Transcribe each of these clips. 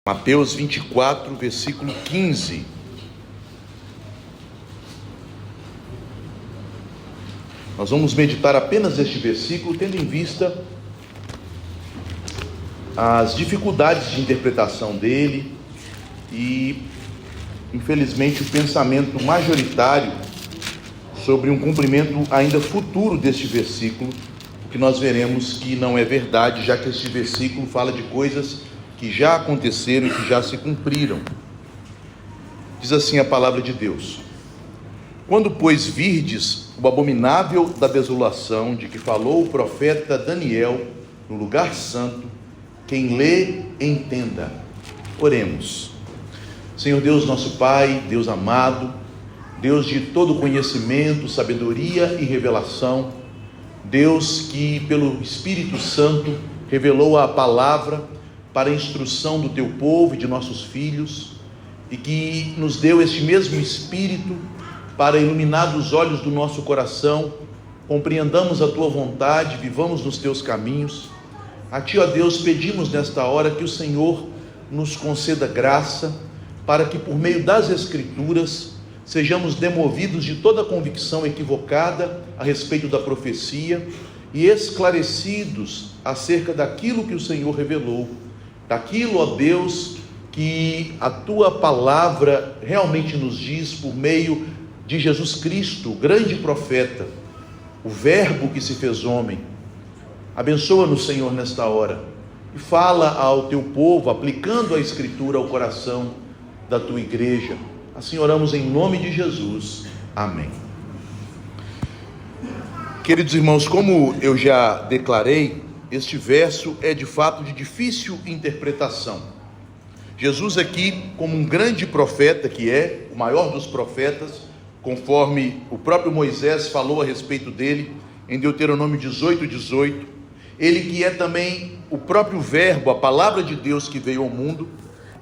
Mateus 24, versículo 15. Nós vamos meditar apenas este versículo, tendo em vista as dificuldades de interpretação dele e, infelizmente, o pensamento majoritário sobre um cumprimento ainda futuro deste versículo, o que nós veremos que não é verdade, já que este versículo fala de coisas que já aconteceram e que já se cumpriram. Diz assim a palavra de Deus: quando, pois, virdes o abominável da desolação de que falou o profeta Daniel no lugar santo, quem lê, entenda. Oremos. Senhor Deus, nosso Pai, Deus amado, Deus de todo conhecimento, sabedoria e revelação, Deus que pelo Espírito Santo revelou a palavra para a instrução do teu povo e de nossos filhos, e que nos deu este mesmo Espírito para iluminar os olhos do nosso coração, compreendamos a tua vontade, vivamos nos teus caminhos. A ti, ó Deus, pedimos nesta hora que o Senhor nos conceda graça, para que por meio das Escrituras sejamos demovidos de toda convicção equivocada a respeito da profecia e esclarecidos acerca daquilo que o Senhor revelou, daquilo, ó Deus, que a tua palavra realmente nos diz por meio de Jesus Cristo, o grande profeta, o Verbo que se fez homem. Abençoa-nos, Senhor, nesta hora, e fala ao teu povo, aplicando a Escritura ao coração da tua igreja. Assim oramos em nome de Jesus. Amém. Queridos irmãos, como eu já declarei, este verso é de fato de difícil interpretação. Jesus aqui, como um grande profeta, que é o maior dos profetas, conforme o próprio Moisés falou a respeito dele, em Deuteronômio 18:18, ele que é também o próprio Verbo, a palavra de Deus que veio ao mundo,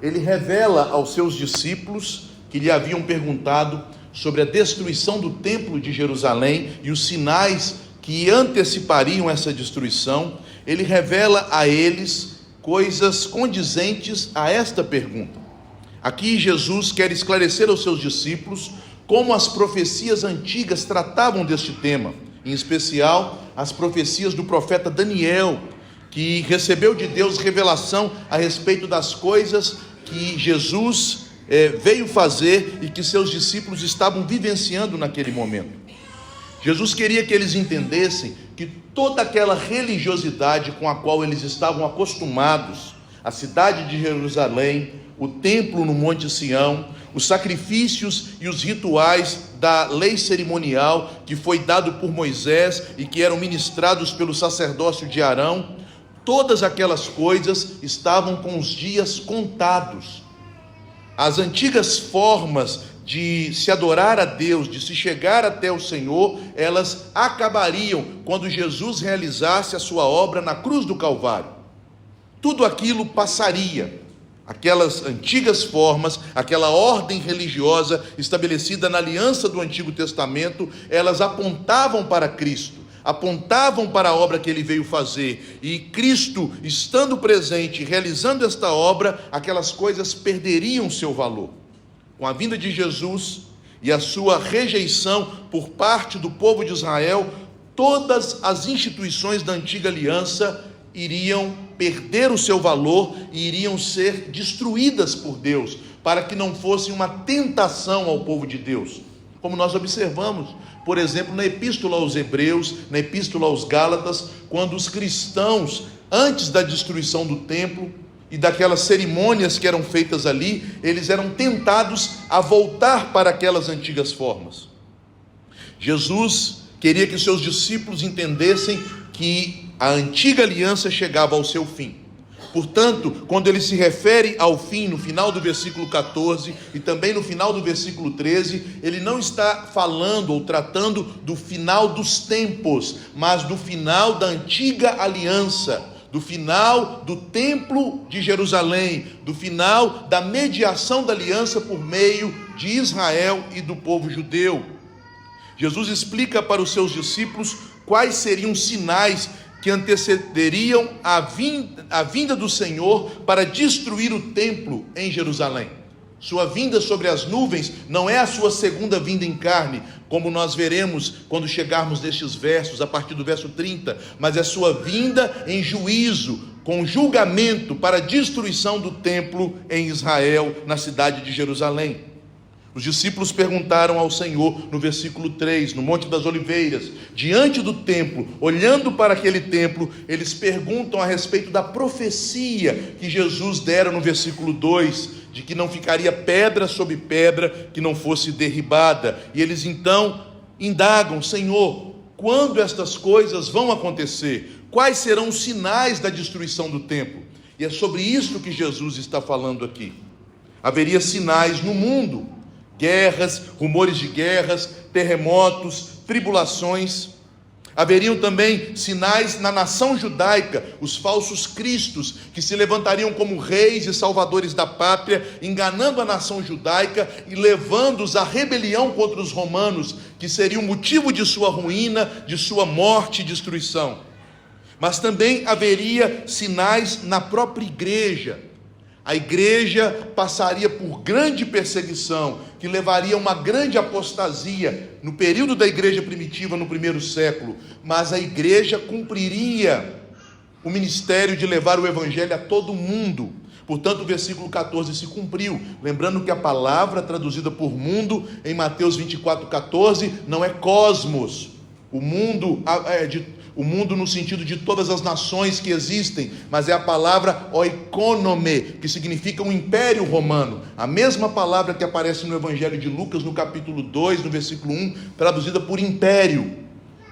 ele revela aos seus discípulos que lhe haviam perguntado sobre a destruição do templo de Jerusalém e os sinais que antecipariam essa destruição. Ele revela a eles coisas condizentes a esta pergunta. Aqui Jesus quer esclarecer aos seus discípulos como as profecias antigas tratavam deste tema, em especial as profecias do profeta Daniel, que recebeu de Deus revelação a respeito das coisas que Jesus veio fazer e que seus discípulos estavam vivenciando naquele momento. Jesus queria que eles entendessem que toda aquela religiosidade com a qual eles estavam acostumados, a cidade de Jerusalém, o templo no Monte Sião, os sacrifícios e os rituais da lei cerimonial que foi dado por Moisés e que eram ministrados pelo sacerdócio de Arão, todas aquelas coisas estavam com os dias contados. As antigas formas de se adorar a Deus, de se chegar até o Senhor, elas acabariam quando Jesus realizasse a sua obra na cruz do Calvário. Tudo aquilo passaria. Aquelas antigas formas, aquela ordem religiosa estabelecida na aliança do Antigo Testamento, elas apontavam para Cristo, apontavam para a obra que ele veio fazer, e Cristo, estando presente, realizando esta obra, aquelas coisas perderiam seu valor. Com a vinda de Jesus e a sua rejeição por parte do povo de Israel, todas as instituições da antiga aliança iriam perder o seu valor e iriam ser destruídas por Deus, para que não fosse uma tentação ao povo de Deus. Como nós observamos, por exemplo, na Epístola aos Hebreus, na Epístola aos Gálatas, quando os cristãos, antes da destruição do templo e daquelas cerimônias que eram feitas ali, eles eram tentados a voltar para aquelas antigas formas. Jesus queria que os seus discípulos entendessem que a antiga aliança chegava ao seu fim. Portanto, quando ele se refere ao fim, no final do versículo 14 e também no final do versículo 13, ele não está falando ou tratando do final dos tempos, mas do final da antiga aliança, do final do templo de Jerusalém, do final da mediação da aliança por meio de Israel e do povo judeu. Jesus explica para os seus discípulos quais seriam os sinais que antecederiam a vinda do Senhor para destruir o templo em Jerusalém. Sua vinda sobre as nuvens não é a sua segunda vinda em carne, como nós veremos quando chegarmos nestes versos, a partir do verso 30, mas é sua vinda em juízo, com julgamento para a destruição do templo em Israel, na cidade de Jerusalém. Os discípulos perguntaram ao Senhor, no versículo 3, no Monte das Oliveiras, diante do templo, olhando para aquele templo, eles perguntam a respeito da profecia que Jesus dera no versículo 2, de que não ficaria pedra sobre pedra que não fosse derribada. E eles então indagam: Senhor, quando estas coisas vão acontecer? Quais serão os sinais da destruição do templo? E é sobre isso que Jesus está falando aqui. Haveria sinais no mundo: guerras, rumores de guerras, terremotos, tribulações. Haveriam também sinais na nação judaica, os falsos cristos, que se levantariam como reis e salvadores da pátria, enganando a nação judaica e levando-os à rebelião contra os romanos, que seria o motivo de sua ruína, de sua morte e destruição. Mas também haveria sinais na própria igreja. A igreja passaria por grande perseguição, que levaria a uma grande apostasia no período da igreja primitiva, no primeiro século. Mas a igreja cumpriria o ministério de levar o evangelho a todo mundo. Portanto, o versículo 14 se cumpriu. Lembrando que a palavra traduzida por mundo em Mateus 24:14 não é cosmos. O mundo no sentido de todas as nações que existem, mas é a palavra oikonome, que significa um império romano. A mesma palavra que aparece no Evangelho de Lucas, no capítulo 2, no versículo 1, traduzida por império.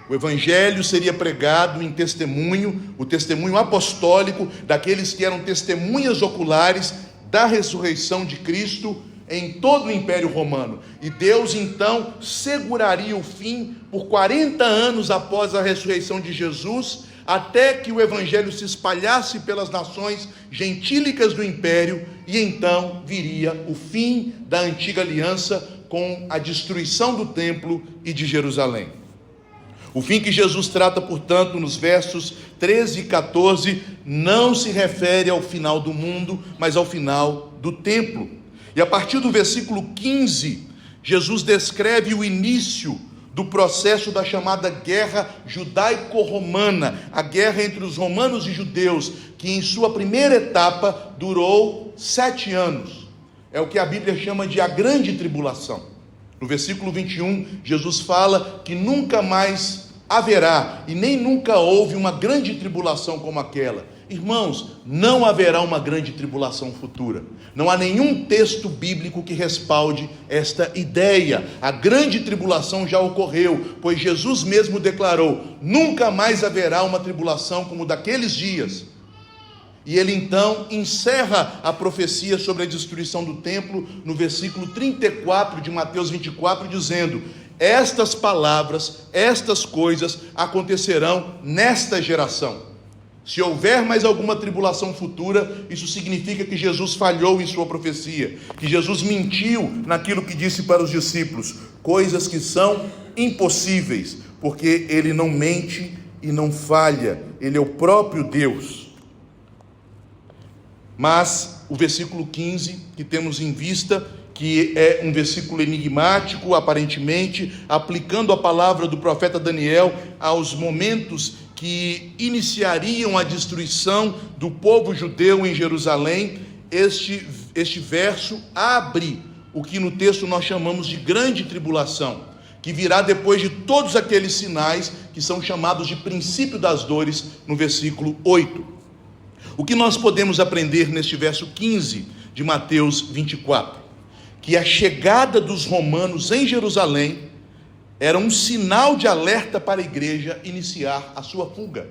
O Evangelho seria pregado em testemunho, o testemunho apostólico daqueles que eram testemunhas oculares da ressurreição de Cristo em todo o Império Romano. E Deus então seguraria o fim por 40 anos após a ressurreição de Jesus, até que o Evangelho se espalhasse pelas nações gentílicas do Império, e então viria o fim da antiga aliança com a destruição do templo e de Jerusalém. O fim que Jesus trata, portanto, nos versos 13 e 14, não se refere ao final do mundo, mas ao final do templo. E a partir do versículo 15, Jesus descreve o início do processo da chamada guerra judaico-romana, a guerra entre os romanos e judeus, que em sua primeira etapa durou 7 anos. É o que a Bíblia chama de a grande tribulação. No versículo 21, Jesus fala que nunca mais haverá, e nem nunca houve, uma grande tribulação como aquela. Irmãos, não haverá uma grande tribulação futura. Não há nenhum texto bíblico que respalde esta ideia. A grande tribulação já ocorreu, pois Jesus mesmo declarou: nunca mais haverá uma tribulação como daqueles dias. E ele então encerra a profecia sobre a destruição do templo no versículo 34 de Mateus 24, dizendo: estas palavras, estas coisas acontecerão nesta geração. Se houver mais alguma tribulação futura, isso significa que Jesus falhou em sua profecia, que Jesus mentiu naquilo que disse para os discípulos, coisas que são impossíveis, porque ele não mente e não falha, ele é o próprio Deus. Mas o versículo 15 que temos em vista, que é um versículo enigmático, aparentemente, aplicando a palavra do profeta Daniel aos momentos que iniciariam a destruição do povo judeu em Jerusalém. Este verso abre o que no texto nós chamamos de grande tribulação, que virá depois de todos aqueles sinais que são chamados de princípio das dores, no versículo 8. O que nós podemos aprender neste verso 15 de Mateus 24? Que a chegada dos romanos em Jerusalém era um sinal de alerta para a igreja iniciar a sua fuga.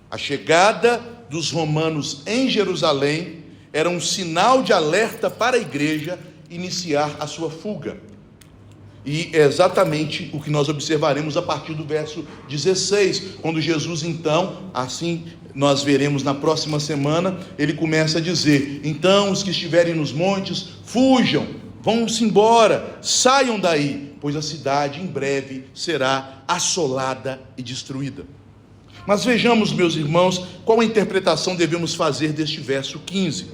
A chegada dos romanos em Jerusalém era um sinal de alerta para a igreja iniciar a sua fuga. E é exatamente o que nós observaremos a partir do verso 16, quando Jesus então, assim nós veremos na próxima semana, ele começa a dizer: então os que estiverem nos montes, fujam, vão-se embora, saiam daí, pois a cidade em breve será assolada e destruída. Mas vejamos, meus irmãos, qual a interpretação devemos fazer deste verso 15.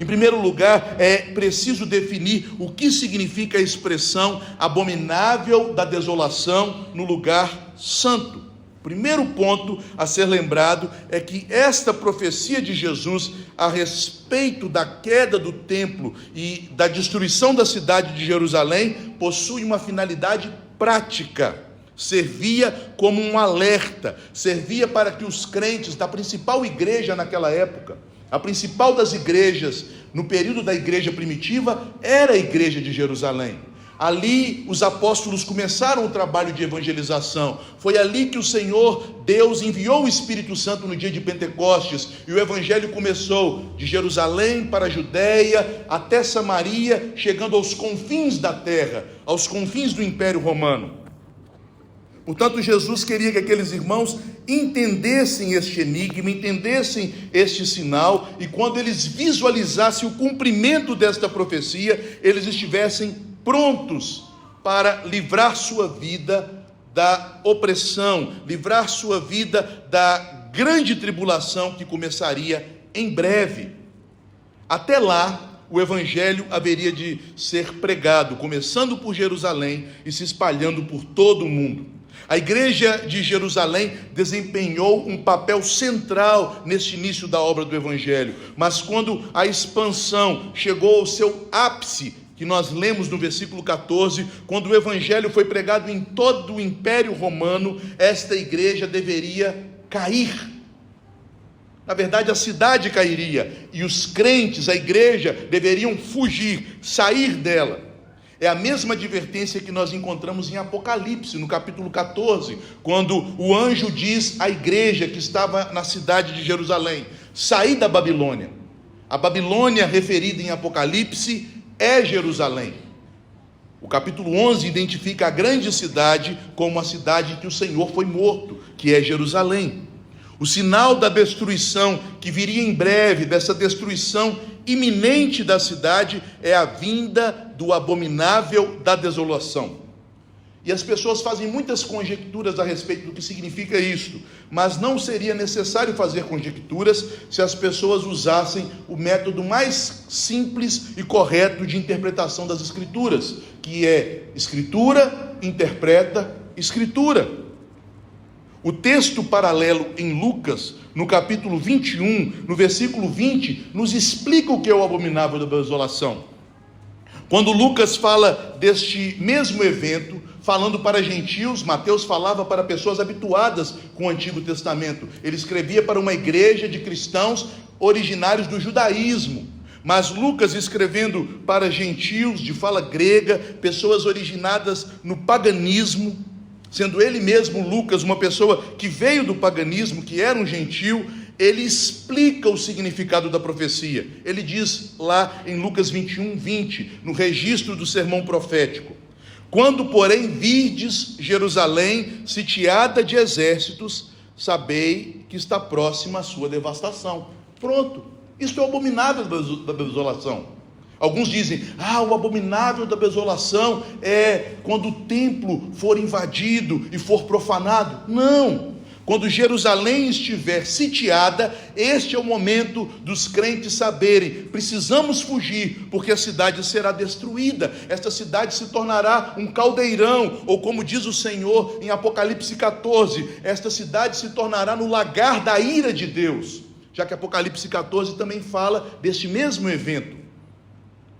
Em primeiro lugar, é preciso definir o que significa a expressão abominável da desolação no lugar santo. Primeiro ponto a ser lembrado é que esta profecia de Jesus a respeito da queda do templo e da destruição da cidade de Jerusalém possui uma finalidade prática. Servia como um alerta, servia para que os crentes da principal igreja naquela época, a principal das igrejas no período da igreja primitiva era a igreja de Jerusalém. Ali os apóstolos começaram o trabalho de evangelização. Foi ali que o Senhor Deus enviou o Espírito Santo no dia de Pentecostes, e o evangelho começou de Jerusalém para a Judéia, até Samaria, chegando aos confins da terra, aos confins do Império Romano. Portanto, Jesus queria que aqueles irmãos entendessem este enigma, entendessem este sinal, e quando eles visualizassem o cumprimento desta profecia, eles estivessem prontos para livrar sua vida da opressão, livrar sua vida da grande tribulação que começaria em breve. Até lá, o evangelho haveria de ser pregado, começando por Jerusalém e se espalhando por todo o mundo. A igreja de Jerusalém desempenhou um papel central neste início da obra do evangelho, mas quando a expansão chegou ao seu ápice, que nós lemos no versículo 14, quando o evangelho foi pregado em todo o Império Romano, esta igreja deveria cair. Na verdade, a cidade cairia, e os crentes, a igreja, deveriam fugir, sair dela. É a mesma advertência que nós encontramos em Apocalipse, no capítulo 14, quando o anjo diz à igreja que estava na cidade de Jerusalém: saí da Babilônia. A Babilônia referida em Apocalipse é Jerusalém. O capítulo 11 identifica a grande cidade como a cidade em que o Senhor foi morto, que é Jerusalém. O sinal da destruição que viria em breve, dessa destruição iminente da cidade, é a vinda do abominável da desolação. E as pessoas fazem muitas conjecturas a respeito do que significa isto, mas não seria necessário fazer conjecturas se as pessoas usassem o método mais simples e correto de interpretação das Escrituras, que é Escritura interpreta Escritura. O texto paralelo em Lucas, no capítulo 21, no versículo 20, nos explica o que é o abominável da desolação. Quando Lucas fala deste mesmo evento, falando para gentios, Mateus falava para pessoas habituadas com o Antigo Testamento. Ele escrevia para uma igreja de cristãos originários do judaísmo. Mas Lucas, escrevendo para gentios de fala grega, pessoas originadas no paganismo, sendo ele mesmo, Lucas, uma pessoa que veio do paganismo, que era um gentio, ele explica o significado da profecia. Ele diz lá em Lucas 21, 20, no registro do sermão profético: quando, porém, virdes Jerusalém sitiada de exércitos, sabei que está próxima a sua devastação. Pronto, isso é o abominável da desolação. Alguns dizem: o abominável da desolação é quando o templo for invadido e for profanado. Não, quando Jerusalém estiver sitiada, este é o momento dos crentes saberem: precisamos fugir, porque a cidade será destruída, esta cidade se tornará um caldeirão, ou como diz o Senhor em Apocalipse 14, esta cidade se tornará no lagar da ira de Deus, já que Apocalipse 14 também fala deste mesmo evento.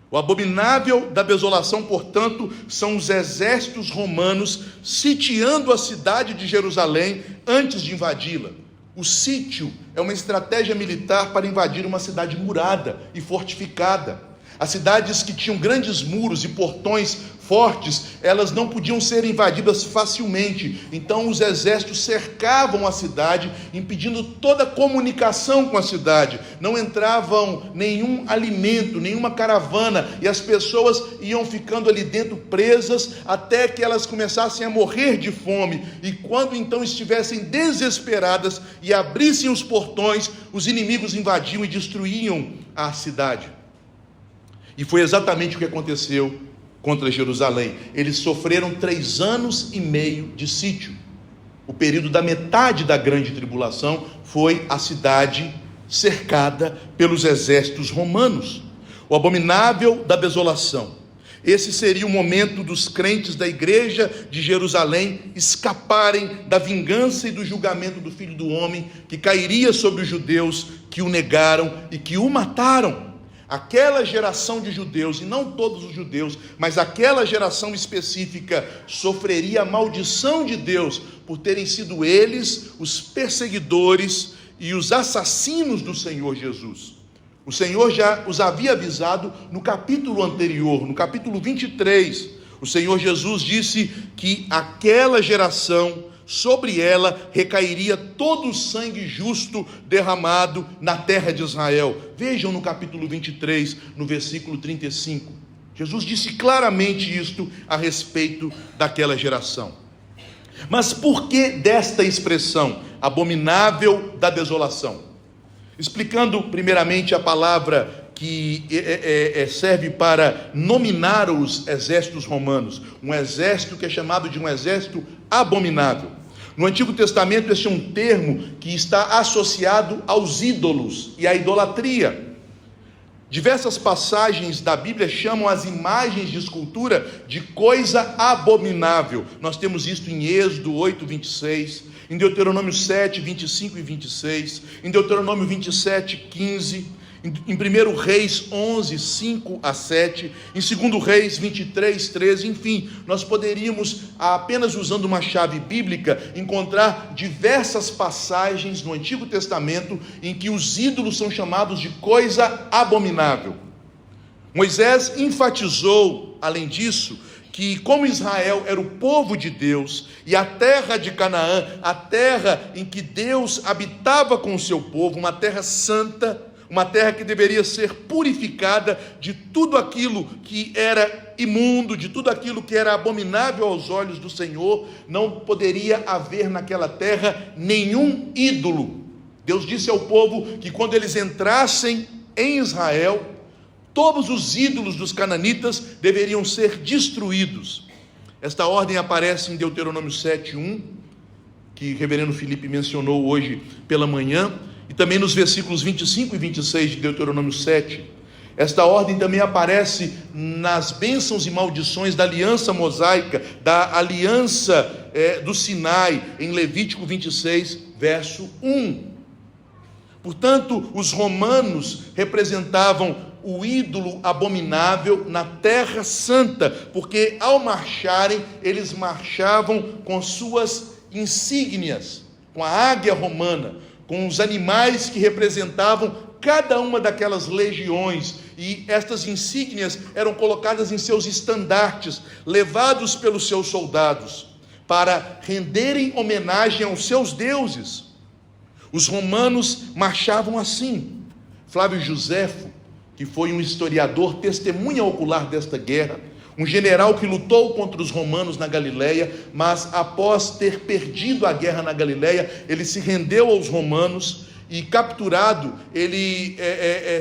O abominável da desolação, portanto, são os exércitos romanos sitiando a cidade de Jerusalém antes de invadi-la. O sítio é uma estratégia militar para invadir uma cidade murada e fortificada. As cidades que tinham grandes muros e portões fortes, elas não podiam ser invadidas facilmente. Então os exércitos cercavam a cidade, impedindo toda comunicação com a cidade. Não entravam nenhum alimento, nenhuma caravana, e as pessoas iam ficando ali dentro presas até que elas começassem a morrer de fome. E quando então estivessem desesperadas e abrissem os portões, os inimigos invadiam e destruíam a cidade. E foi exatamente o que aconteceu contra Jerusalém. Eles sofreram 3 anos e meio de sítio. o período da metade da grande tribulação, foi a cidade cercada pelos exércitos romanos, o abominável da desolação. Esse seria o momento dos crentes da igreja de Jerusalém escaparem da vingança e do julgamento do Filho do Homem, que cairia sobre os judeus que o negaram e que o mataram. Aquela geração de judeus, e não todos os judeus, mas aquela geração específica, sofreria a maldição de Deus por terem sido eles os perseguidores e os assassinos do Senhor Jesus. O Senhor já os havia avisado no capítulo anterior, no capítulo 23. O Senhor Jesus disse que aquela geração, sobre ela recairia todo o sangue justo derramado na terra de Israel. Vejam no capítulo 23, no versículo 35. Jesus disse claramente isto a respeito daquela geração. Mas por que desta expressão, abominável da desolação? Explicando primeiramente a palavra que serve para nominar os exércitos romanos, um exército que é chamado de um exército abominável. No Antigo Testamento, esse é um termo que está associado aos ídolos e à idolatria. Diversas passagens da Bíblia chamam as imagens de escultura de coisa abominável. Nós temos isso em Êxodo 8, 26, em Deuteronômio 7, 25 e 26, em Deuteronômio 27, 15, em 1 Reis 11, 5 a 7, em 2 Reis 23, 13, enfim, nós poderíamos, apenas usando uma chave bíblica, encontrar diversas passagens no Antigo Testamento em que os ídolos são chamados de coisa abominável. Moisés enfatizou, além disso, que como Israel era o povo de Deus, e a terra de Canaã, a terra em que Deus habitava com o seu povo, uma terra santa, uma terra que deveria ser purificada de tudo aquilo que era imundo, de tudo aquilo que era abominável aos olhos do Senhor, não poderia haver naquela terra nenhum ídolo. Deus disse ao povo que quando eles entrassem em Israel, todos os ídolos dos cananitas deveriam ser destruídos. Esta ordem aparece em Deuteronômio 7:1, que o reverendo Felipe mencionou hoje pela manhã, e também nos versículos 25 e 26 de Deuteronômio 7. Esta ordem também aparece nas bênçãos e maldições da aliança mosaica, da aliança do Sinai, em Levítico 26, verso 1. Portanto, os romanos representavam o ídolo abominável na terra santa, porque ao marcharem, eles marchavam com suas insígnias, com a águia romana, com os animais que representavam cada uma daquelas legiões, e estas insígnias eram colocadas em seus estandartes, levados pelos seus soldados, para renderem homenagem aos seus deuses. Os romanos marchavam assim. Flávio Joséfo, que foi um historiador, testemunha ocular desta guerra, um general que lutou contra os romanos na Galileia, mas após ter perdido a guerra na Galileia, ele se rendeu aos romanos e, capturado, ele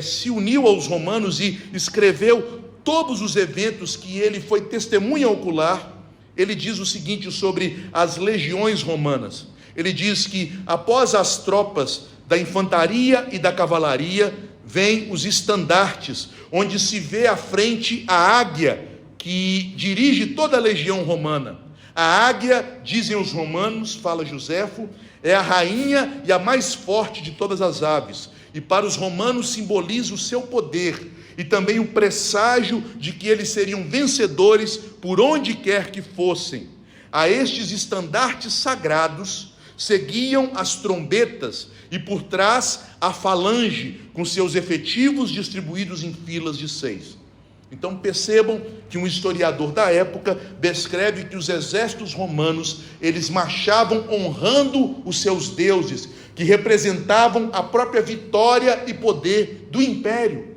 se uniu aos romanos e escreveu todos os eventos que ele foi testemunha ocular. Ele diz o seguinte sobre as legiões romanas. Ele diz que após as tropas da infantaria e da cavalaria, vêm os estandartes, onde se vê à frente a águia, que dirige toda a legião romana. A águia, dizem os romanos, fala Joséfo, é a rainha e a mais forte de todas as aves, e para os romanos simboliza o seu poder, e também o presságio de que eles seriam vencedores por onde quer que fossem. A estes estandartes sagrados seguiam as trombetas, e por trás a falange, com seus efetivos distribuídos em filas de 6. Então percebam que um historiador da época descreve que os exércitos romanos, eles marchavam honrando os seus deuses, que representavam a própria vitória e poder do império.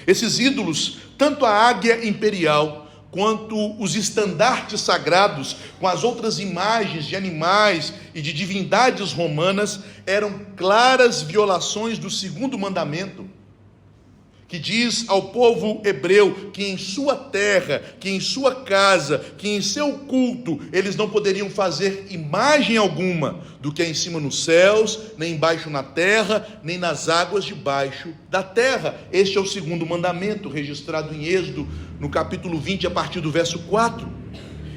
Esses ídolos, tanto a águia imperial, quanto os estandartes sagrados, com as outras imagens de animais e de divindades romanas, eram claras violações do segundo mandamento, que diz ao povo hebreu que em sua terra, que em sua casa, que em seu culto, eles não poderiam fazer imagem alguma do que é em cima nos céus, nem embaixo na terra, nem nas águas debaixo da terra. Este é o segundo mandamento, registrado em Êxodo, no capítulo 20, a partir do verso 4.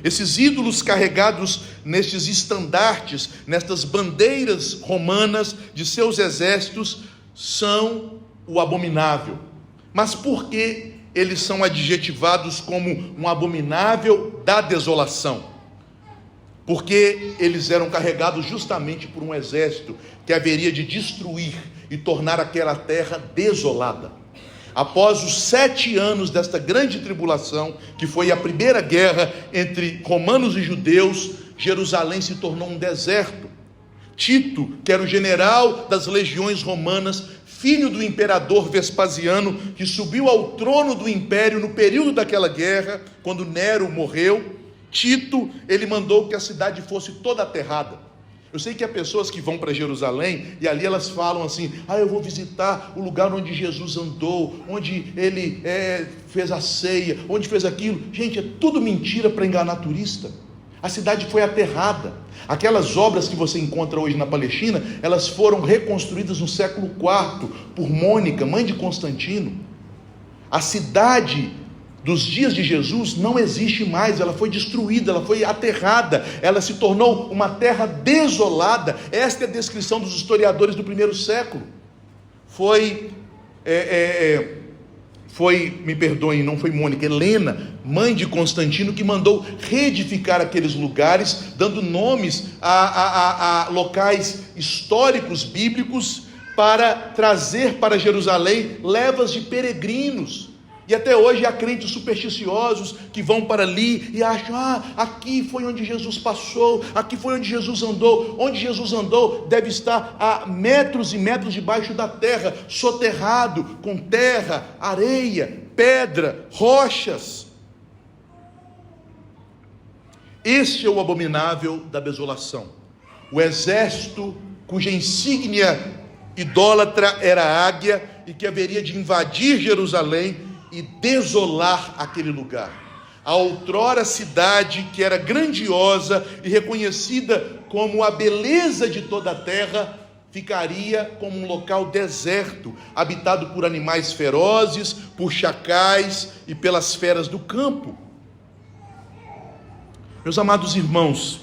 Esses ídolos carregados nestes estandartes, nestas bandeiras romanas de seus exércitos, são o abominável. Mas por que eles são adjetivados como um abominável da desolação? Porque eles eram carregados justamente por um exército que haveria de destruir e tornar aquela terra desolada. Após os 7 anos desta grande tribulação, que foi a primeira guerra entre romanos e judeus, Jerusalém se tornou um deserto. Tito, que era o general das legiões romanas, filho do imperador Vespasiano, que subiu ao trono do império no período daquela guerra, quando Nero morreu, Tito, ele mandou que a cidade fosse toda aterrada. Eu sei que há pessoas que vão para Jerusalém e ali elas falam assim: eu vou visitar o lugar onde Jesus andou, onde ele fez a ceia, onde fez aquilo. Gente, é tudo mentira para enganar turista. A cidade foi aterrada. Aquelas obras que você encontra hoje na Palestina, elas foram reconstruídas no século IV por Mônica, mãe de Constantino. A cidade dos dias de Jesus não existe mais, ela foi destruída, ela foi aterrada, ela se tornou uma terra desolada. Esta é a descrição dos historiadores do primeiro século. Me perdoem, não foi Mônica, Helena, mãe de Constantino, que mandou reedificar aqueles lugares, dando nomes a locais históricos bíblicos, para trazer para Jerusalém levas de peregrinos. E até hoje há crentes supersticiosos que vão para ali e acham: aqui foi onde Jesus passou, aqui foi onde Jesus andou. Onde Jesus andou deve estar a metros e metros debaixo da terra, soterrado com terra, areia, pedra, rochas. Este é o abominável da desolação. O exército cuja insígnia idólatra era a águia e que haveria de invadir Jerusalém e desolar aquele lugar. A outrora cidade, que era grandiosa e reconhecida como a beleza de toda a terra, ficaria como um local deserto, habitado por animais ferozes, por chacais e pelas feras do campo. Meus amados irmãos,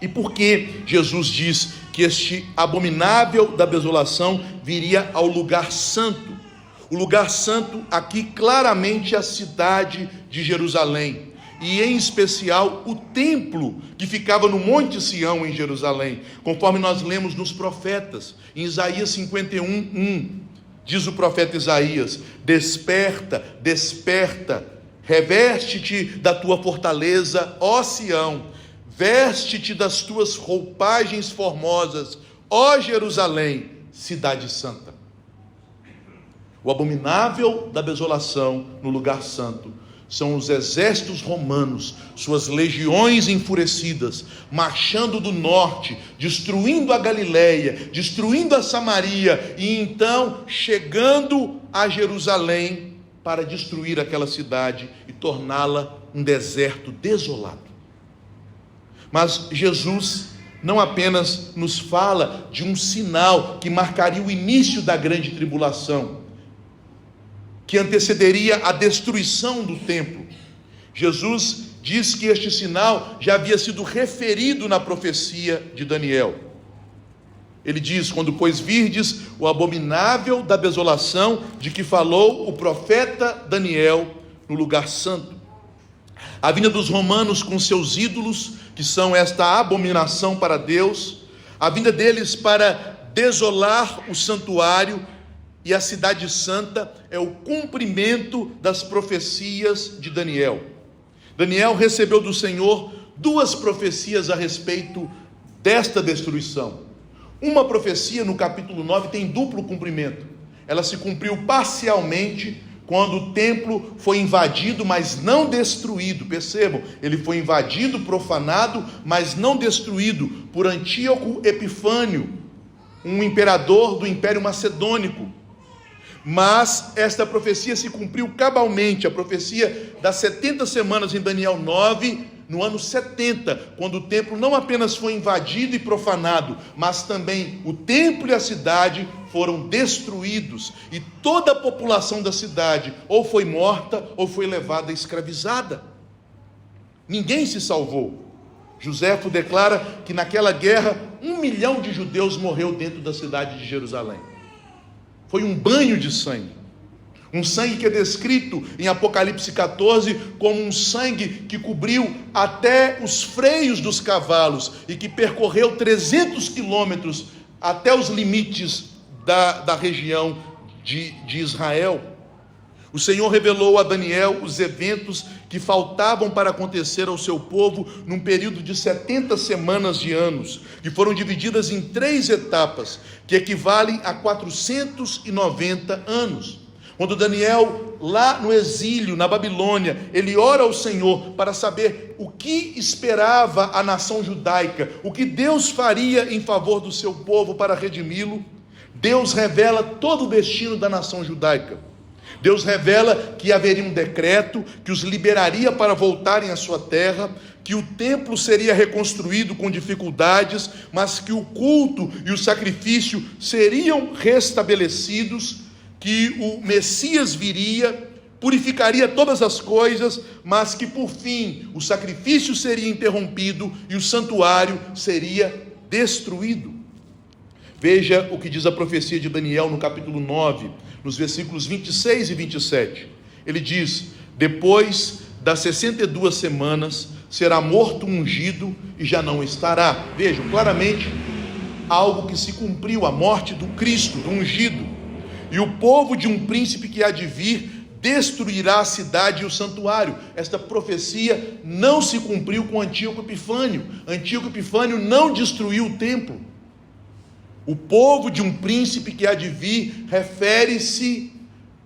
e por que Jesus diz que este abominável da desolação viria ao lugar santo? O lugar santo aqui claramente é a cidade de Jerusalém, e em especial o templo que ficava no Monte Sião em Jerusalém, conforme nós lemos nos profetas. Em Isaías 51:1, diz o profeta Isaías: desperta, desperta, reveste-te da tua fortaleza, ó Sião, veste-te das tuas roupagens formosas, ó Jerusalém, cidade santa. O abominável da desolação no lugar santo são os exércitos romanos, suas legiões enfurecidas, marchando do norte, destruindo a Galileia, destruindo a Samaria, e então chegando a Jerusalém para destruir aquela cidade e torná-la um deserto desolado. Mas Jesus não apenas nos fala de um sinal que marcaria o início da grande tribulação, que antecederia a destruição do templo. Jesus diz que este sinal já havia sido referido na profecia de Daniel. Ele diz: quando pois virdes o abominável da desolação, de que falou o profeta Daniel no lugar santo. A vinda dos romanos com seus ídolos, que são esta abominação para Deus, a vinda deles para desolar o santuário e a cidade santa, é o cumprimento das profecias de Daniel. Daniel recebeu do Senhor 2 profecias a respeito desta destruição. Uma profecia no capítulo 9 tem duplo cumprimento. Ela se cumpriu parcialmente quando o templo foi invadido, mas não destruído. Percebam, ele foi invadido, profanado, mas não destruído, por Antíoco Epifânio, um imperador do Império Macedônico. Mas esta profecia se cumpriu cabalmente, a profecia das 70 semanas em Daniel 9, no ano 70, quando o templo não apenas foi invadido e profanado, mas também o templo e a cidade foram destruídos, e toda a população da cidade ou foi morta ou foi levada escravizada. Ninguém se salvou. Joséfo declara que naquela guerra 1 milhão de judeus morreu dentro da cidade de Jerusalém. Foi um banho de sangue, um sangue que é descrito em Apocalipse 14 como um sangue que cobriu até os freios dos cavalos e que percorreu 300 quilômetros até os limites da região de Israel. O Senhor revelou a Daniel os eventos que faltavam para acontecer ao seu povo num período de 70 semanas de anos, que foram divididas em 3 etapas, que equivalem a 490 anos. Quando Daniel, lá no exílio, na Babilônia, ele ora ao Senhor para saber o que esperava a nação judaica, o que Deus faria em favor do seu povo para redimi-lo, Deus revela todo o destino da nação judaica. Deus revela que haveria um decreto que os liberaria para voltarem à sua terra, que o templo seria reconstruído com dificuldades, mas que o culto e o sacrifício seriam restabelecidos, que o Messias viria, purificaria todas as coisas, mas que por fim o sacrifício seria interrompido e o santuário seria destruído. Veja o que diz a profecia de Daniel no capítulo 9, nos versículos 26 e 27. Ele diz: depois das 62 semanas, será morto um ungido e já não estará. Vejam, claramente, algo que se cumpriu, a morte do Cristo, do ungido. E o povo de um príncipe que há de vir destruirá a cidade e o santuário. Esta profecia não se cumpriu com Antíoco Epifânio. Antíoco Epifânio não destruiu o templo. O povo de um príncipe que há de vir refere-se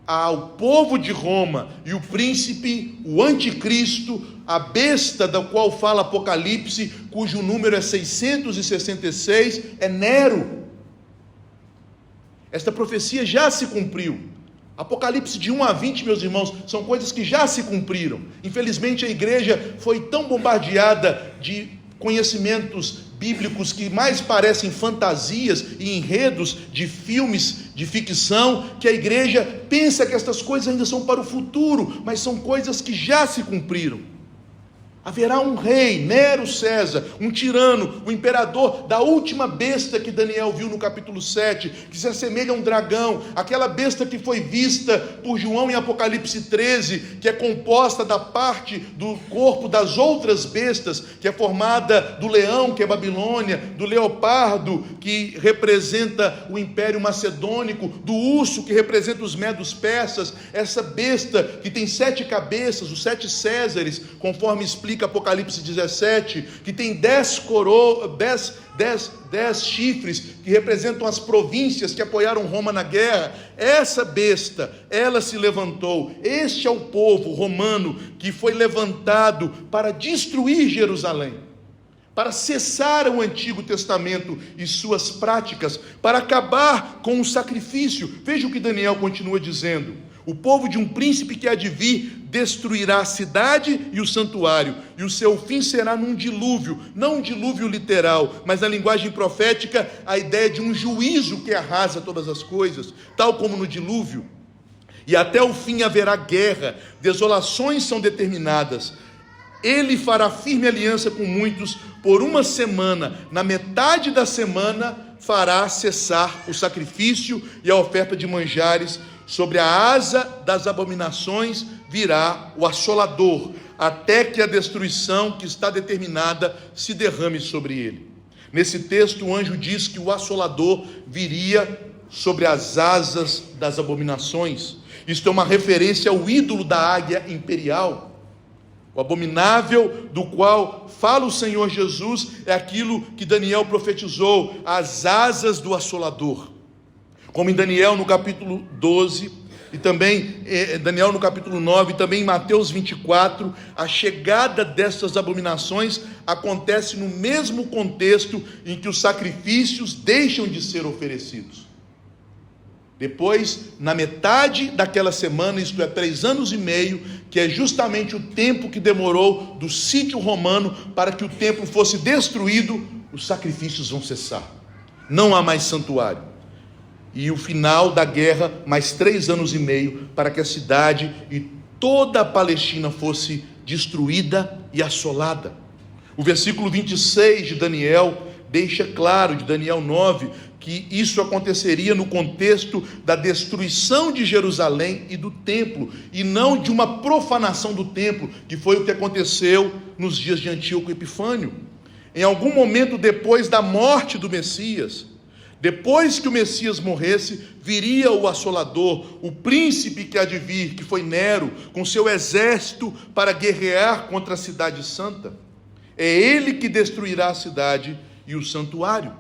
ao povo de Roma, e o príncipe, o anticristo, a besta da qual fala Apocalipse, cujo número é 666, é Nero. Esta profecia já se cumpriu. Apocalipse de 1 a 20, meus irmãos, são coisas que já se cumpriram. Infelizmente a igreja foi tão bombardeada de conhecimentos bíblicos que mais parecem fantasias e enredos de filmes de ficção, que a igreja pensa que estas coisas ainda são para o futuro, mas são coisas que já se cumpriram. Haverá um rei, Nero César, um tirano, o imperador da última besta que Daniel viu no capítulo 7, que se assemelha a um dragão, aquela besta que foi vista por João em Apocalipse 13, que é composta da parte do corpo das outras bestas, que é formada do leão, que é Babilônia, do leopardo, que representa o Império Macedônico, do urso, que representa os medos persas, essa besta que tem 7 cabeças, os 7 Césares, conforme explica Apocalipse 17, que tem 10 chifres, que representam as províncias que apoiaram Roma na guerra. Essa besta, ela se levantou. Este é o povo romano que foi levantado para destruir Jerusalém, para cessar o Antigo Testamento e suas práticas, para acabar com o sacrifício. Veja o que Daniel continua dizendo: o povo de um príncipe que há de vir destruirá a cidade e o santuário, e o seu fim será num dilúvio, não um dilúvio literal, mas na linguagem profética, a ideia de um juízo que arrasa todas as coisas, tal como no dilúvio. E até o fim haverá guerra, desolações são determinadas. Ele fará firme aliança com muitos por 1 semana, na metade da semana fará cessar o sacrifício e a oferta de manjares. Sobre a asa das abominações virá o assolador, até que a destruição que está determinada se derrame sobre ele. Nesse texto o anjo diz que o assolador viria sobre as asas das abominações. Isto é uma referência ao ídolo da águia imperial. O abominável do qual fala o Senhor Jesus é aquilo que Daniel profetizou, as asas do assolador. Como em Daniel no capítulo 12, e também Daniel no capítulo 9, e também em Mateus 24, a chegada dessas abominações acontece no mesmo contexto em que os sacrifícios deixam de ser oferecidos. Depois, na metade daquela semana, isto é, 3 anos e meio, que é justamente o tempo que demorou do sítio romano para que o templo fosse destruído, os sacrifícios vão cessar. Não há mais santuário. E o final da guerra, mais 3 anos e meio, para que a cidade e toda a Palestina fosse destruída e assolada. O versículo 26 de Daniel deixa claro, de Daniel 9, que isso aconteceria no contexto da destruição de Jerusalém e do templo, e não de uma profanação do templo, que foi o que aconteceu nos dias de Antíoco Epifânio. Em algum momento depois da morte do Messias, depois que o Messias morresse, viria o assolador, o príncipe que há de vir, que foi Nero, com seu exército para guerrear contra a cidade santa. É ele que destruirá a cidade e o santuário.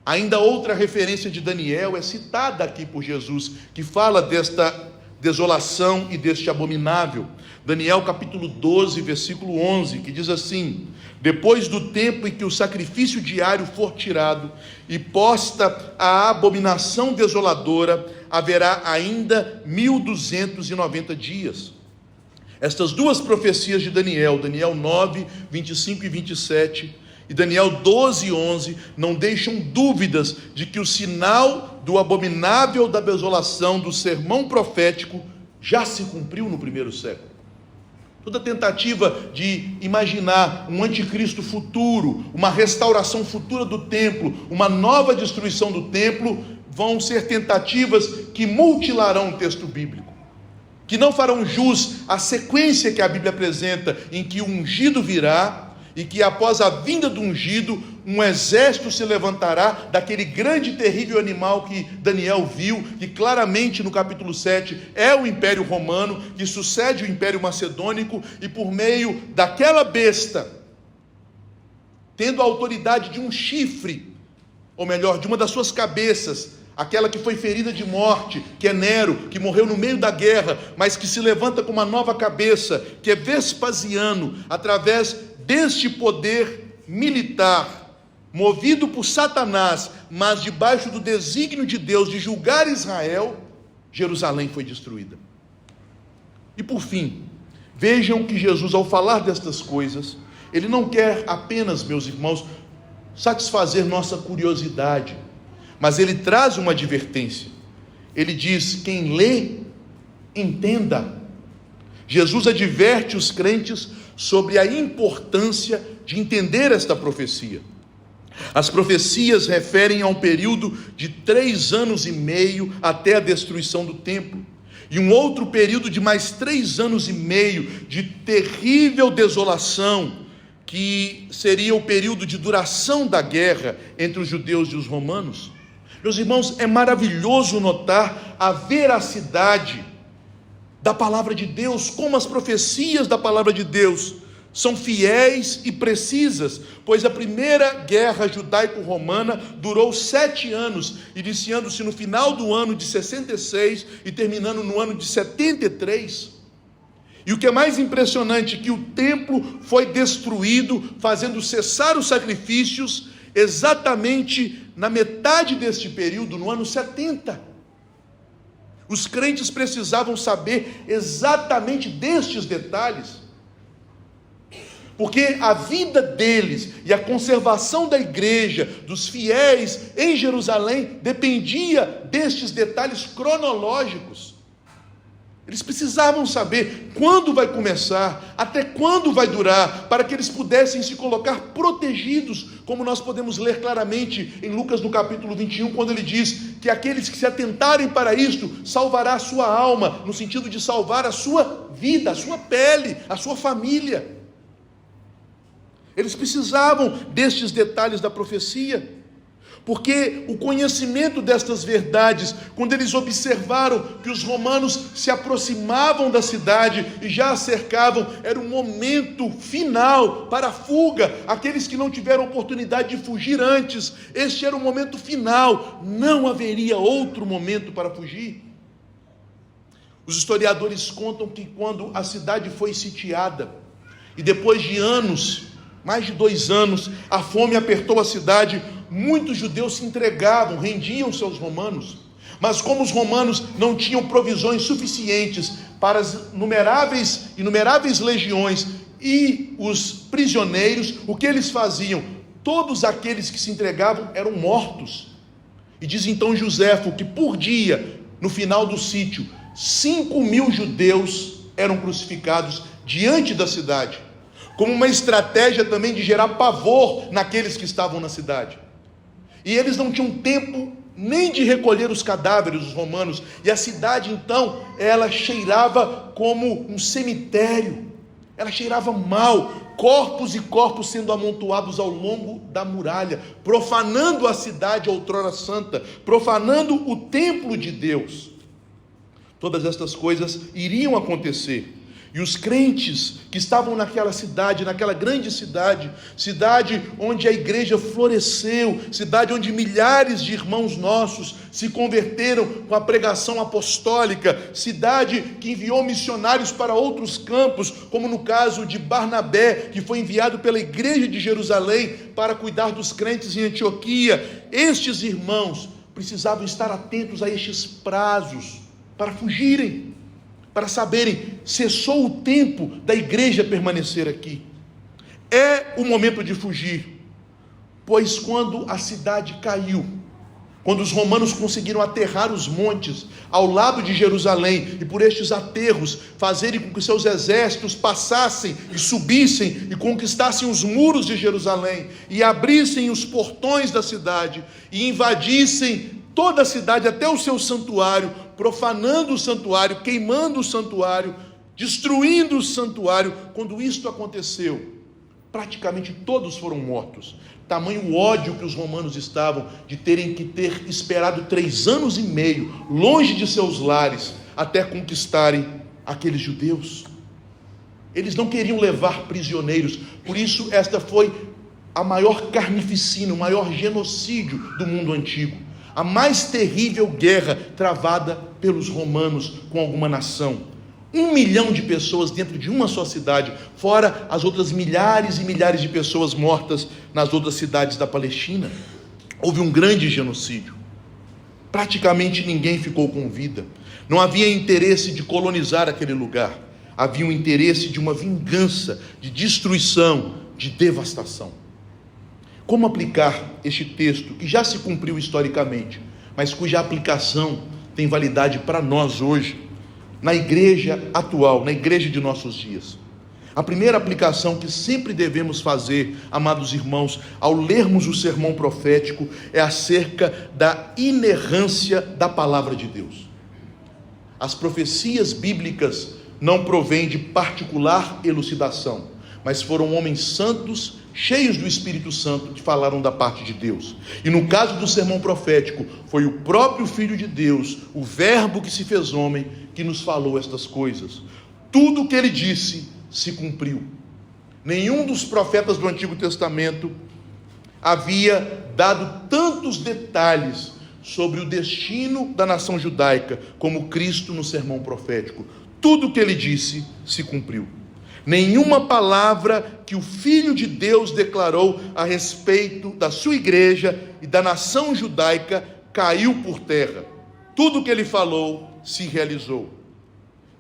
Ainda outra referência de Daniel é citada aqui por Jesus, que fala desta desolação e deste abominável. Daniel capítulo 12, versículo 11, que diz assim: depois do tempo em que o sacrifício diário for tirado e posta a abominação desoladora, haverá ainda 1290 dias. Estas duas profecias de Daniel, Daniel 9, 25 e 27, e Daniel 12, 11, não deixam dúvidas de que o sinal do abominável da desolação do sermão profético já se cumpriu no primeiro século. Toda tentativa de imaginar um anticristo futuro, uma restauração futura do templo, uma nova destruição do templo, vão ser tentativas que mutilarão o texto bíblico, que não farão jus à sequência que a Bíblia apresenta, em que o ungido virá, e que após a vinda do ungido, um exército se levantará daquele grande e terrível animal que Daniel viu, que claramente no capítulo 7 é o Império Romano, que sucede o Império Macedônico, e por meio daquela besta, tendo a autoridade de um chifre, ou melhor, de uma das suas cabeças, aquela que foi ferida de morte, que é Nero, que morreu no meio da guerra, mas que se levanta com uma nova cabeça, que é Vespasiano, através deste poder militar, movido por Satanás, mas debaixo do desígnio de Deus de julgar Israel, Jerusalém foi destruída. E por fim, vejam que Jesus, ao falar destas coisas, ele não quer apenas, meus irmãos, satisfazer nossa curiosidade, mas ele traz uma advertência. Ele diz: quem lê, entenda. Jesus adverte os crentes sobre a importância de entender esta profecia. As profecias referem a um período de 3 anos e meio até a destruição do templo, e um outro período de mais 3 anos e meio de terrível desolação, que seria o período de duração da guerra entre os judeus e os romanos. Meus irmãos, é maravilhoso notar a veracidade da palavra de Deus, como as profecias da palavra de Deus são fiéis e precisas, pois a primeira guerra judaico-romana durou 7 anos, iniciando-se no final do ano de 66 e terminando no ano de 73. E o que é mais impressionante, que o templo foi destruído, fazendo cessar os sacrifícios, exatamente na metade deste período, no ano 70. Os crentes precisavam saber exatamente destes detalhes, porque a vida deles e a conservação da igreja, dos fiéis em Jerusalém, dependia destes detalhes cronológicos. Eles precisavam saber quando vai começar, até quando vai durar, para que eles pudessem se colocar protegidos, como nós podemos ler claramente em Lucas no capítulo 21, quando ele diz que aqueles que se atentarem para isto, salvará a sua alma, no sentido de salvar a sua vida, a sua pele, a sua família. Eles precisavam destes detalhes da profecia, porque o conhecimento destas verdades, quando eles observaram que os romanos se aproximavam da cidade e já a cercavam, era um momento final para a fuga. Aqueles que não tiveram oportunidade de fugir antes, este era o momento final, não haveria outro momento para fugir. Os historiadores contam que quando a cidade foi sitiada, e depois de anos, mais de 2 anos, a fome apertou a cidade, muitos judeus se entregavam, rendiam-se aos romanos. Mas como os romanos não tinham provisões suficientes para as inumeráveis legiões e os prisioneiros, o que eles faziam? Todos aqueles que se entregavam eram mortos. E diz então Joséfo que por dia, no final do sítio, 5.000 judeus eram crucificados diante da cidade, como uma estratégia também de gerar pavor naqueles que estavam na cidade. E eles não tinham tempo nem de recolher os cadáveres dos romanos, e a cidade então, ela cheirava como um cemitério, ela cheirava mal, corpos e corpos sendo amontoados ao longo da muralha, profanando a cidade outrora santa, profanando o templo de Deus. Todas estas coisas iriam acontecer, e os crentes que estavam naquela cidade, naquela grande cidade, cidade onde a igreja floresceu, cidade onde milhares de irmãos nossos se converteram com a pregação apostólica, cidade que enviou missionários para outros campos, como no caso de Barnabé, que foi enviado pela igreja de Jerusalém para cuidar dos crentes em Antioquia. Estes irmãos precisavam estar atentos a estes prazos, para fugirem, para saberem, cessou o tempo da igreja permanecer aqui. É o momento de fugir, pois quando a cidade caiu, quando os romanos conseguiram aterrar os montes ao lado de Jerusalém, e por estes aterros fazerem com que seus exércitos passassem e subissem e conquistassem os muros de Jerusalém, e abrissem os portões da cidade, e invadissem toda a cidade até o seu santuário, profanando o santuário, queimando o santuário, destruindo o santuário. Quando isto aconteceu, praticamente todos foram mortos. Tamanho ódio que os romanos estavam de terem que ter esperado 3 anos e meio, longe de seus lares, até conquistarem aqueles judeus. Eles não queriam levar prisioneiros, por isso esta foi a maior carnificina, o maior genocídio do mundo antigo. A mais terrível guerra travada pelos romanos com alguma nação. 1 milhão de pessoas dentro de uma só cidade, fora as outras milhares e milhares de pessoas mortas nas outras cidades da Palestina. Houve um grande genocídio. Praticamente ninguém ficou com vida. Não havia interesse de colonizar aquele lugar. Havia um interesse de uma vingança, de destruição, de devastação. Como aplicar este texto, que já se cumpriu historicamente, mas cuja aplicação tem validade para nós hoje, na igreja atual, na igreja de nossos dias? A primeira aplicação que sempre devemos fazer, amados irmãos, ao lermos o sermão profético, é acerca da inerrância da palavra de Deus. As profecias bíblicas não provêm de particular elucidação, mas foram homens santos, cheios do Espírito Santo, que falaram da parte de Deus. E no caso do sermão profético, foi o próprio Filho de Deus, o Verbo que se fez homem, que nos falou estas coisas. Tudo o que ele disse se cumpriu. Nenhum dos profetas do Antigo Testamento havia dado tantos detalhes sobre o destino da nação judaica como Cristo no sermão profético. Tudo o que ele disse se cumpriu. Nenhuma palavra que o Filho de Deus declarou a respeito da sua igreja e da nação judaica caiu por terra. Tudo o que ele falou se realizou.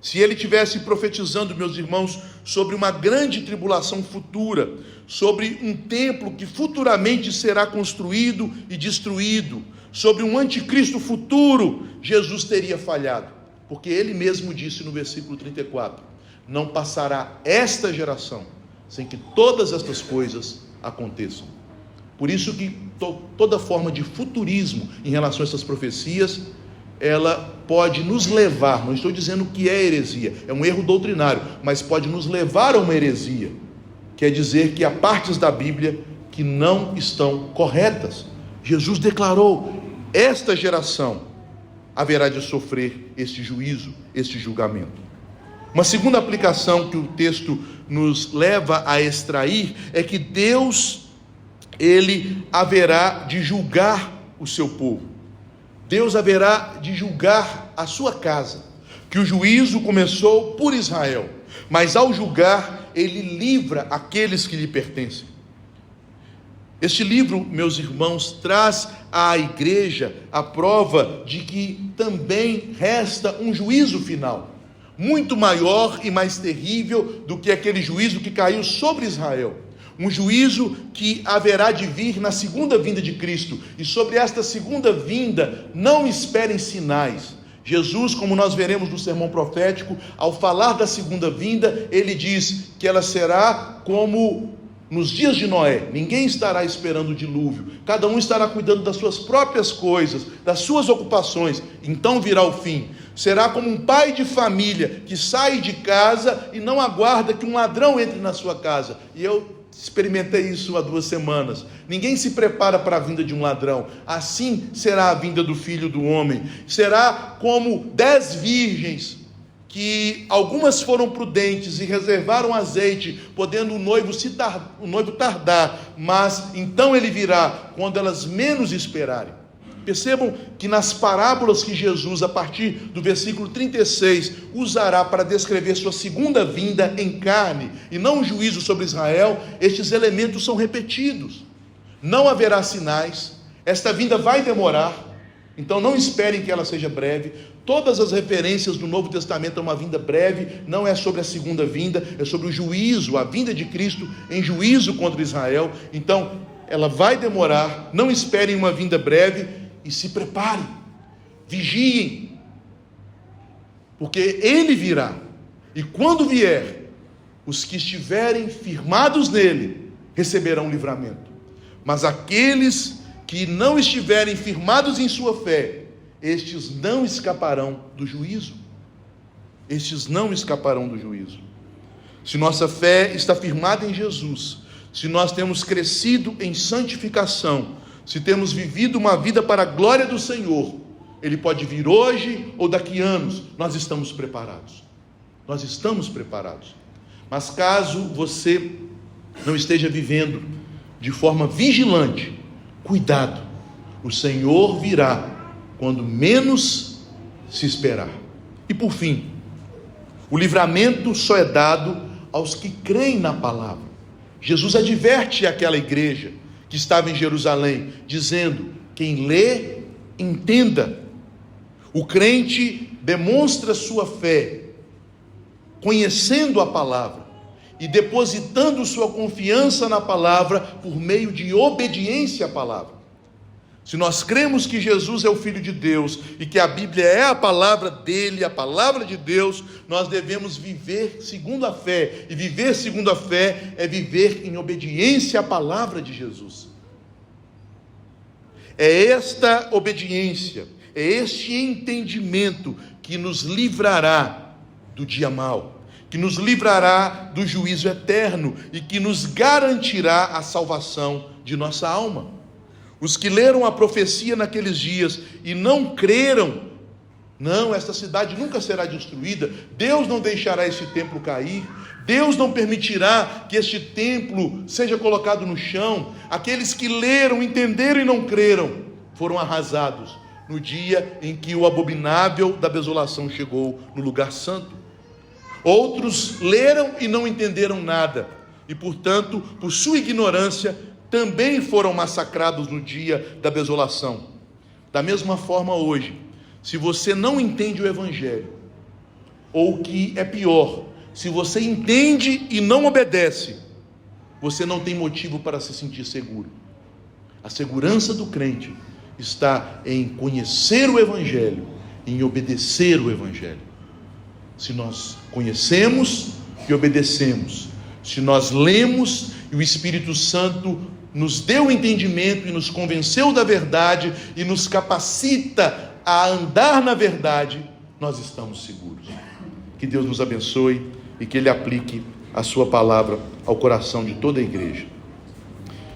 Se ele tivesse profetizando, meus irmãos, sobre uma grande tribulação futura, sobre um templo que futuramente será construído e destruído, sobre um anticristo futuro, Jesus teria falhado, porque ele mesmo disse no versículo 34, não passará esta geração sem que todas estas coisas aconteçam. Por isso que toda forma de futurismo em relação a essas profecias, ela pode nos levar, não estou dizendo que é heresia, é um erro doutrinário, mas pode nos levar a uma heresia, quer dizer que há partes da Bíblia que não estão corretas. Jesus declarou, esta geração haverá de sofrer este juízo, este julgamento. Uma segunda aplicação que o texto nos leva a extrair é que Deus, ele haverá de julgar o seu povo. Deus haverá de julgar a sua casa, que o juízo começou por Israel, mas ao julgar, ele livra aqueles que lhe pertencem. Este livro, meus irmãos, traz à igreja a prova de que também resta um juízo final, muito maior e mais terrível do que aquele juízo que caiu sobre Israel. Um juízo que haverá de vir na segunda vinda de Cristo. E sobre esta segunda vinda, não esperem sinais. Jesus, como nós veremos no sermão profético, ao falar da segunda vinda, ele diz que ela será como nos dias de Noé. Ninguém estará esperando o dilúvio, cada um estará cuidando das suas próprias coisas, das suas ocupações. Então virá o fim. Será como um pai de família que sai de casa e não aguarda que um ladrão entre na sua casa. E eu experimentei isso há 2 semanas. Ninguém se prepara para a vinda de um ladrão. Assim será a vinda do Filho do Homem. Será como 10 virgens, que algumas foram prudentes e reservaram azeite, podendo o noivo tardar, mas então ele virá quando elas menos esperarem. Percebam que nas parábolas que Jesus, a partir do versículo 36, usará para descrever sua segunda vinda em carne, e não um juízo sobre Israel, estes elementos são repetidos. Não haverá sinais, esta vinda vai demorar, então não esperem que ela seja breve. Todas as referências do Novo Testamento a uma vinda breve não é sobre a segunda vinda, é sobre o juízo, a vinda de Cristo em juízo contra Israel. Então ela vai demorar, não esperem uma vinda breve e se preparem, vigiem, porque ele virá, e quando vier, os que estiverem firmados nele receberão livramento, mas aqueles que não estiverem firmados em sua fé, estes não escaparão do juízo. Estes não escaparão do juízo. Se nossa fé está firmada em Jesus, se nós temos crescido em santificação, se temos vivido uma vida para a glória do Senhor, ele pode vir hoje ou daqui a anos, nós estamos preparados. Nós estamos preparados. Mas caso você não esteja vivendo de forma vigilante, cuidado, o Senhor virá quando menos se esperar. E por fim, o livramento só é dado aos que creem na palavra. Jesus adverte aquela igreja que estava em Jerusalém, dizendo: quem lê, entenda. O crente demonstra sua fé, conhecendo a palavra e depositando sua confiança na palavra por meio de obediência à palavra. Se nós cremos que Jesus é o Filho de Deus e que a Bíblia é a palavra dele, a palavra de Deus, nós devemos viver segundo a fé. E viver segundo a fé é viver em obediência à palavra de Jesus. É esta obediência, é este entendimento que nos livrará do dia mau, que nos livrará do juízo eterno e que nos garantirá a salvação de nossa alma. Os que leram a profecia naqueles dias e não creram, não, esta cidade nunca será destruída, Deus não deixará esse templo cair, Deus não permitirá que este templo seja colocado no chão. Aqueles que leram, entenderam e não creram, foram arrasados no dia em que o abominável da desolação chegou no lugar santo. Outros leram e não entenderam nada, e portanto, por sua ignorância, também foram massacrados no dia da desolação. Da mesma forma hoje, se você não entende o Evangelho, ou o que é pior, se você entende e não obedece, você não tem motivo para se sentir seguro. A segurança do crente está em conhecer o Evangelho, em obedecer o Evangelho. Se nós conhecemos e obedecemos, se nós lemos e o Espírito Santo nos deu o entendimento e nos convenceu da verdade e nos capacita a andar na verdade, nós estamos seguros. Que Deus nos abençoe e que Ele aplique a sua palavra ao coração de toda a igreja.